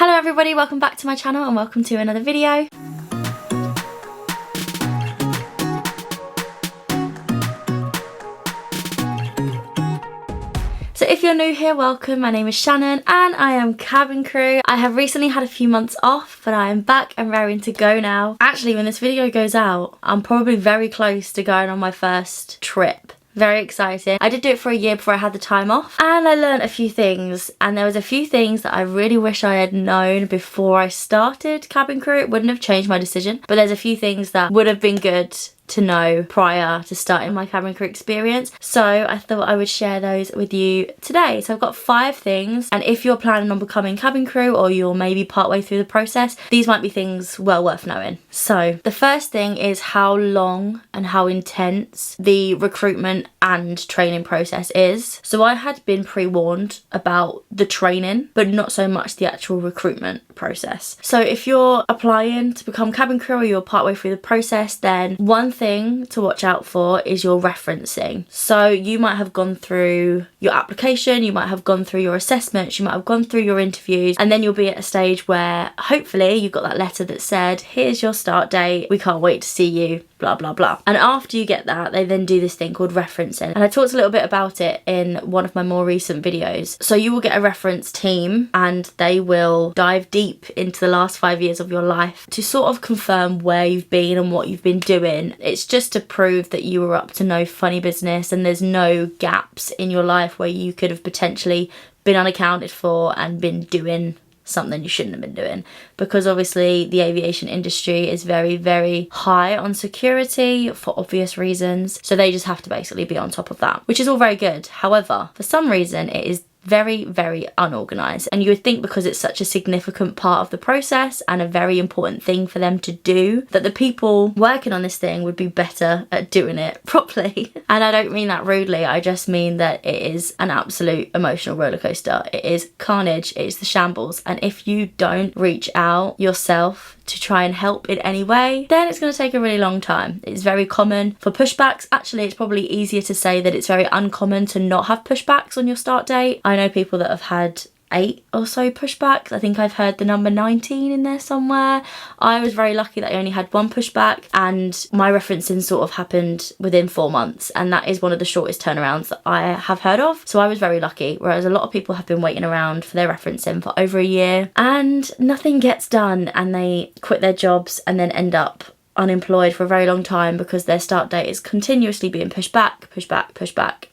Hello everybody, welcome back to my channel and welcome to another video. So if you're new here, welcome. My name is Shannon and I am cabin crew. I have recently had a few months off, but I am back and raring to go now. Actually, when this video goes out, I'm probably very close to going on my first trip. Very exciting. I did do it for a year before I had the time off and I learned a few things, and there was a few things that I really wish I had known before I started cabin crew. It wouldn't have changed my decision, but there's a few things that would have been good to know prior to starting my cabin crew experience, so I thought I would share those with you today. So I've got 5 things, and if you're planning on becoming cabin crew or you're maybe partway through the process, these might be things well worth knowing. So the first thing is how long and how intense the recruitment and training process is. So I had been pre-warned about the training, but not so much the actual recruitment process. So if you're applying to become cabin crew or you're partway through the process, then one thing to watch out for is your referencing. So you might have gone through your application, you might have gone through your assessments, you might have gone through your interviews, and then you'll be at a stage where hopefully you've got that letter that said, here's your start date, we can't wait to see you, blah blah blah. And after you get that, they then do this thing called referencing, and I talked a little bit about it in one of my more recent videos. So you will get a reference team and they will dive deep into the last 5 years of your life to sort of confirm where you've been and what you've been doing. It's just to prove that you were up to no funny business and there's no gaps in your life where you could have potentially been unaccounted for and been doing something you shouldn't have been doing, because obviously the aviation industry is very high on security for obvious reasons, so they just have to basically be on top of that, which is all very good. However, for some reason it is very unorganized, and you would think because it's such a significant part of the process and a very important thing for them to do, that the people working on this thing would be better at doing it properly. And I don't mean that rudely, I just mean that it is an absolute emotional roller coaster. It is carnage, it is the shambles, and if you don't reach out yourself to try and help in any way, then it's going to take a really long time. It's very common for pushbacks. Actually, it's probably easier to say that it's very uncommon to not have pushbacks on your start date. I know people that have had 8 or so pushbacks. I think I've heard the number 19 in there somewhere. I was very lucky that I only had 1 pushback, and my referencing sort of happened within 4 months, and that is one of the shortest turnarounds that I have heard of. So I was very lucky, whereas a lot of people have been waiting around for their referencing for over a year and nothing gets done, and they quit their jobs and then end up unemployed for a very long time because their start date is continuously being pushed back,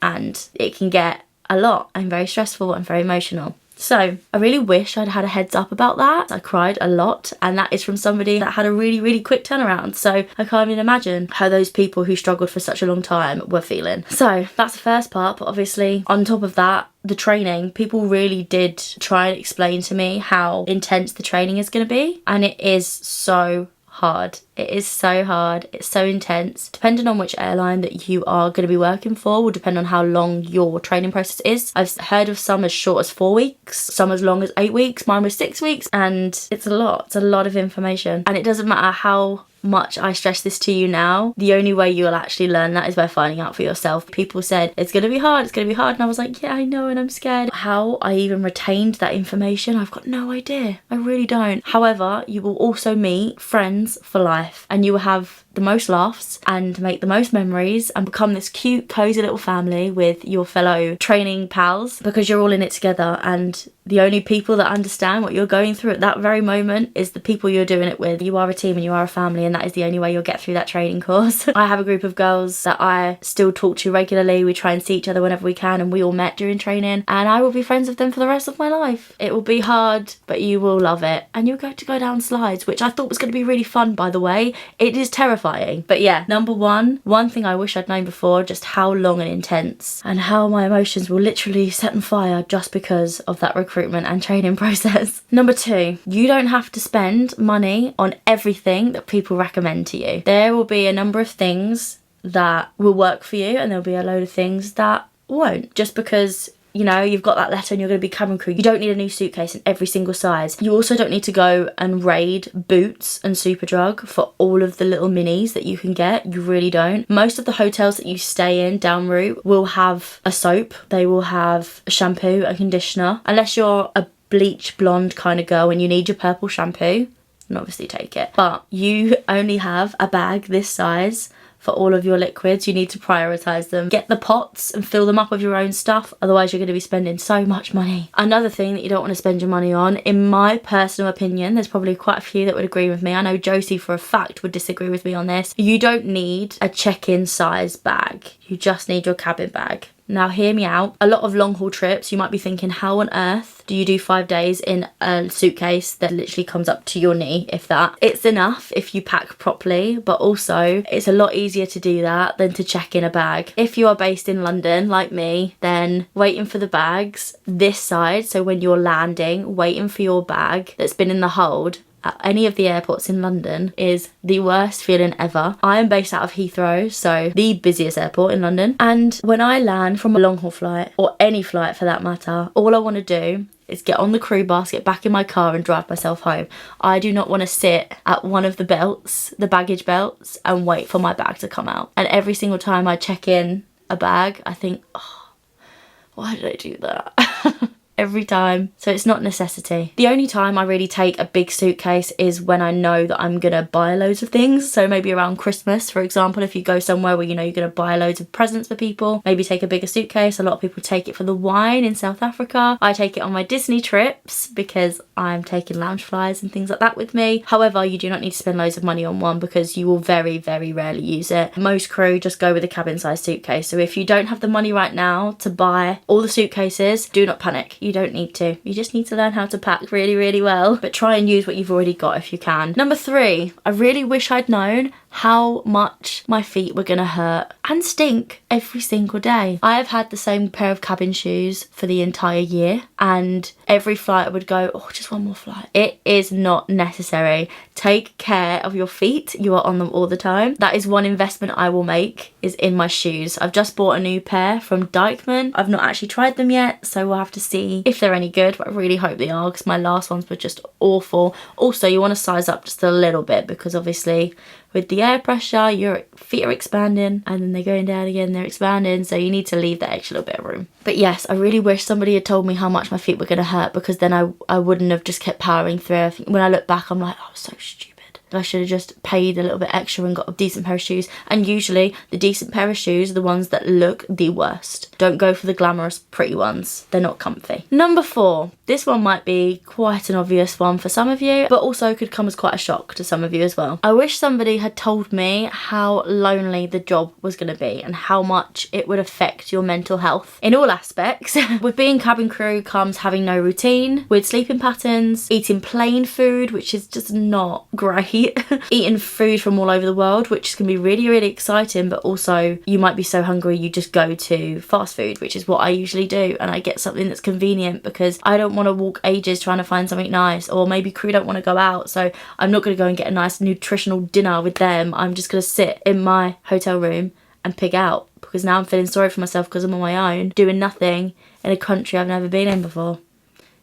and it can get a lot and very stressful and very emotional. So I really wish I'd had a heads up about that. I cried a lot, and that is from somebody that had a really quick turnaround. So I can't even imagine how those people who struggled for such a long time were feeling. So that's the first part, but obviously on top of that, the training, people really did try and explain to me how intense the training is going to be, and it is so hard. It is so hard, it's so intense. Depending on which airline that you are going to be working for will depend on how long your training process is. I've heard of some as short as 4 weeks, some as long as 8 weeks, mine was 6 weeks, and it's a lot of information. And it doesn't matter how much I stress this to you now, the only way you'll actually learn that is by finding out for yourself. People said it's gonna be hard, and I was like, yeah, I know, and I'm scared. How I even retained that information, I've got no idea. I really don't. However, you will also meet friends for life, and you will have the most laughs and make the most memories and become this cute cozy little family with your fellow training pals, because you're all in it together, and the only people that understand what you're going through at that very moment is the people you're doing it with. You are a team and you are a family, and that is the only way you'll get through that training course. I have a group of girls that I still talk to regularly. We try and see each other whenever we can, and we all met during training, and I will be friends with them for the rest of my life. It will be hard, but you will love it, and you'll get to go down slides, which I thought was going to be really fun, by the way. It is terrifying. But yeah, number one thing I wish I'd known before, just how long and intense, and how my emotions will literally set on fire just because of that recruitment and training process. Number 2, you don't have to spend money on everything that people recommend to you. There will be a number of things that will work for you, and there'll be a load of things that won't. Just because you know, you've got that letter and you're going to be cabin crew, you don't need a new suitcase in every single size. You also don't need to go and raid Boots and Superdrug for all of the little minis that you can get. You really don't. Most of the hotels that you stay in down route will have a soap. They will have a shampoo, a conditioner. Unless you're a bleach blonde kind of girl and you need your purple shampoo, then obviously take it. But you only have a bag this size for all of your liquids. You need to prioritize them. Get the pots and fill them up with your own stuff, otherwise you're going to be spending so much money. Another thing that you don't want to spend your money on, in my personal opinion, there's probably quite a few that would agree with me, I know Josie for a fact would disagree with me on this, you don't need a check-in size bag, you just need your cabin bag. Now hear me out. A lot of long haul trips, you might be thinking, how on earth do you do 5 days in a suitcase that literally comes up to your knee, if that? It's enough if you pack properly, but also it's a lot easier to do that than to check in a bag. If you are based in London like me, then waiting for the bags this side, so when you're landing, waiting for your bag that's been in the hold at any of the airports in London is the worst feeling ever. I am based out of Heathrow, so the busiest airport in London. And when I land from a long haul flight, or any flight for that matter, all I want to do is get on the crew bus, get back in my car and drive myself home. I do not want to sit at one of the belts, the baggage belts, and wait for my bag to come out. And every single time I check in a bag, I think, oh, why did I do that? Every time. So it's not a necessity. The only time I really take a big suitcase is when I know that I'm gonna buy loads of things. So maybe around Christmas, for example, if you go somewhere where you know you're gonna buy loads of presents for people, maybe take a bigger suitcase. A lot of people take it for the wine in South Africa. I take it on my Disney trips because I'm taking lounge flies and things like that with me. However, you do not need to spend loads of money on one because you will very, very rarely use it. Most crew just go with a cabin size suitcase. So if you don't have the money right now to buy all the suitcases, do not panic. You don't need to. You just need to learn how to pack really, really well, but try and use what you've already got if you can. Number 3, I really wish I'd known how much my feet were gonna hurt and stink every single day. I have had the same pair of cabin shoes for the entire year, and every flight I would go, oh, just one more flight. It is not necessary. Take care of your feet. You are on them all the time. That is one investment I will make, is in my shoes. I've just bought a new pair from Dykeman. I've not actually tried them yet, so we'll have to see if they're any good, but I really hope they are because my last ones were just awful. Also, you want to size up just a little bit because obviously with the air pressure, your feet are expanding and then they're going down again, they're expanding, so you need to leave that extra little bit of room. But yes, I really wish somebody had told me how much my feet were going to hurt, because then I wouldn't have just kept powering through. I think when I look back, I'm like, oh, I was so stupid. I should have just paid a little bit extra and got a decent pair of shoes. And usually the decent pair of shoes are the ones that look the worst. Don't go for the glamorous pretty ones. They're not comfy. Number 4. This one might be quite an obvious one for some of you, but also could come as quite a shock to some of you as well. I wish somebody had told me how lonely the job was going to be and how much it would affect your mental health in all aspects. With being cabin crew comes having no routine, weird sleeping patterns, eating plain food, which is just not great. Eating food from all over the world, which can be really, really exciting, but also you might be so hungry you just go to fast food, which is what I usually do, and I get something that's convenient because I don't want to walk ages trying to find something nice, or maybe crew don't want to go out, so I'm not going to go and get a nice nutritional dinner with them. I'm just going to sit in my hotel room and pig out, because now I'm feeling sorry for myself because I'm on my own doing nothing in a country I've never been in before.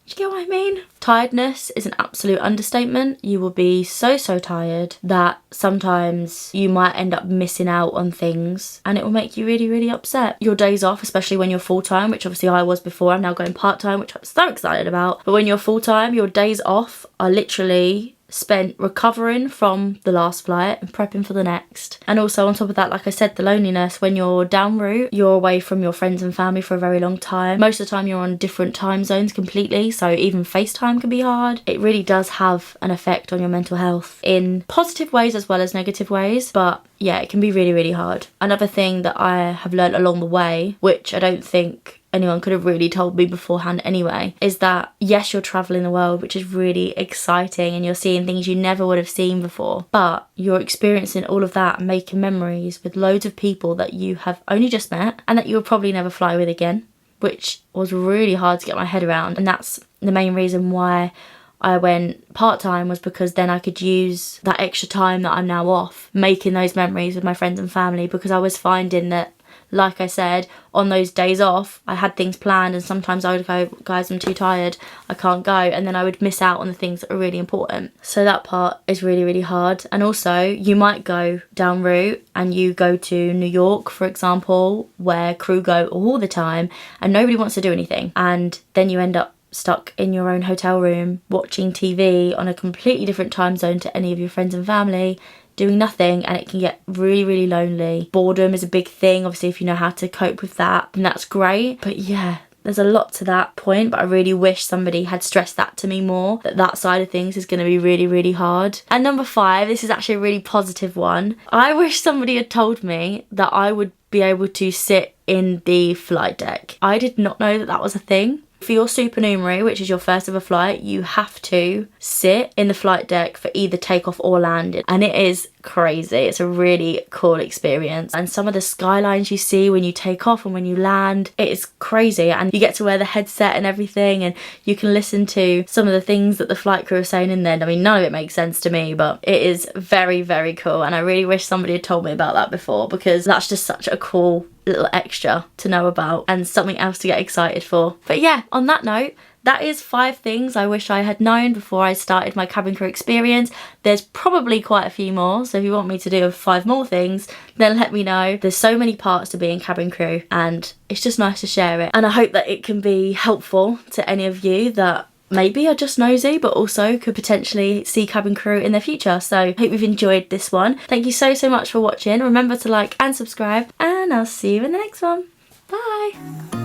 Do you get what I mean? Tiredness is an absolute understatement. You will be so tired that sometimes you might end up missing out on things and it will make you really, really upset. Your days off, especially when you're full-time, which obviously I was before, I'm now going part-time, which I'm so excited about. But when you're full-time, your days off are literally spent recovering from the last flight and prepping for the next. And also on top of that, like I said, the loneliness. When you're down route, you're away from your friends and family for a very long time. Most of the time you're on different time zones completely, so even FaceTime can be hard. It really does have an effect on your mental health in positive ways as well as negative ways, but yeah, it can be really, really hard. Another thing that I have learned along the way, which I don't think anyone could have really told me beforehand anyway, is that yes, you're traveling the world, which is really exciting, and you're seeing things you never would have seen before, but you're experiencing all of that and making memories with loads of people that you have only just met and that you'll probably never fly with again, which was really hard to get my head around. And that's the main reason why I went part-time, was because then I could use that extra time that I'm now off making those memories with my friends and family, because I was finding that, like I said, on those days off, I had things planned and sometimes I would go, guys, I'm too tired, I can't go, and then I would miss out on the things that are really important. So that part is really, really hard. And also, you might go down route and you go to New York, for example, where crew go all the time and nobody wants to do anything, and then you end up stuck in your own hotel room watching TV on a completely different time zone to any of your friends and family, doing nothing, and it can get really, really lonely. Boredom is a big thing. Obviously, if you know how to cope with that, then that's great. But yeah, there's a lot to that point, but I really wish somebody had stressed that to me more, that side of things is going to be really, really hard. And number 5, this is actually a really positive one. I wish somebody had told me that I would be able to sit in the flight deck. I did not know that that was a thing. For your supernumerary, which is your first ever flight, you have to sit in the flight deck for either takeoff or landing. And it is crazy. It's a really cool experience. And some of the skylines you see when you take off and when you land, it is crazy. And you get to wear the headset and everything, and you can listen to some of the things that the flight crew are saying in there. I mean, none of it makes sense to me, but it is very, very cool. And I really wish somebody had told me about that before, because that's just such a cool little extra to know about and something else to get excited for. But yeah, on that note, that is 5 things I wish I had known before I started my cabin crew experience. There's probably quite a few more, so if you want me to do 5 more things, then let me know. There's so many parts to being cabin crew, and it's just nice to share it. And I hope that it can be helpful to any of you that maybe are just nosy but also could potentially see cabin crew in the future. So I hope you've enjoyed this one. Thank you so much for watching. Remember to like and subscribe, and I'll see you in the next one. Bye.